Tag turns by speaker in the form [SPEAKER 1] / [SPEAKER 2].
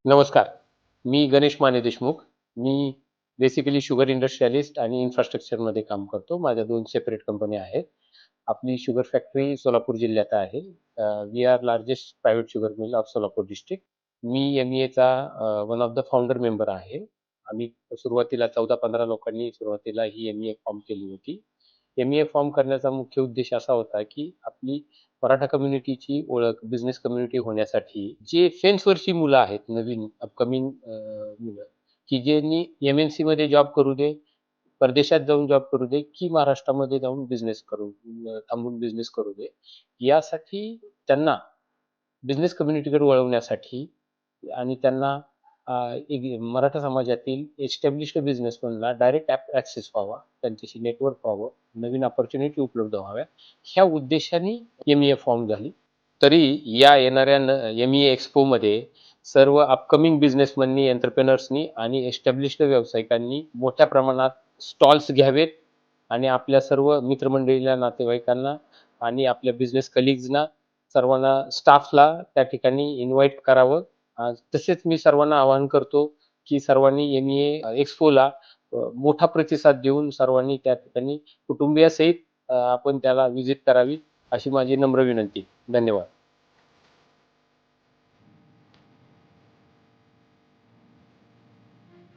[SPEAKER 1] नमस्कार. मी गणेश माने देशमुख. मी basically sugar industrialist आणि इन्फ्रास्ट्रक्चरमध्ये काम करतो. माझ्या 2 सेपरेट कंपन्या आहेत. आपली शुगर फॅक्टरी सोलापूर जिल्ह्यात आहे. We are largest private sugar mill of Solapur district. मी एम-ई-एचा one of the founder member आहे. आम्ही सुरुवातीला 14-15 लोकांनी सुरुवातीला ही एम-ई-ए फॉर्म केली होती. एम-ई-ए फॉर्म करण्याचा मुख्य उद्देश असा होता, की आपली मराठा कम्युनिटीची ओळख बिझनेस कम्युनिटी होण्यासाठी जे फेन्सवरची मुलं आहेत, नवीन अपकमिंग मुलं, की ज्यांनी एम-एन-सीमध्ये जॉब करू दे, परदेशात जाऊन जॉब करू दे, की महाराष्ट्रामध्ये जाऊन बिझनेस थांबून बिझनेस करू दे. यासाठी त्यांना बिझनेस कम्युनिटीकडे वळवण्यासाठी आणि त्यांना एक मराठा समाजातील एस्टॅब्लिश्ड बिझनेसमनला डायरेक्ट ॲक्सेस व्हावा, त्यांच्याशी नेटवर्क व्हावं, नवीन अपॉर्च्युनिटी उपलब्ध व्हाव्या, ह्या उद्देशाने एम-ई-ए फॉर्म झाली. तरी या येणाऱ्या एम-ई-ए एक्स्पोमध्ये सर्व अपकमिंग बिझनेसमननी, एंटरप्रेन्योर्सनी आणि एस्टॅब्लिश्ड व्यावसायिकांनी मोठ्या प्रमाणात स्टॉल्स घ्यावेत आणि आपल्या सर्व मित्रमंडळीला, नातेवाईकांना आणि आपल्या बिझनेस कलीग्सना, सर्वांना, स्टाफला त्या ठिकाणी इन्व्हाईट करावं. तसेच मी सर्वांना आवाहन करतो, की सर्वांनी एम-ई-ए एक्स्पोला मोठा प्रतिसाद देऊन सर्वांनी त्या ठिकाणी कुटुंबियासहित आपण त्याला व्हिजिट करावी, अशी माझी नम्र विनंती. धन्यवाद.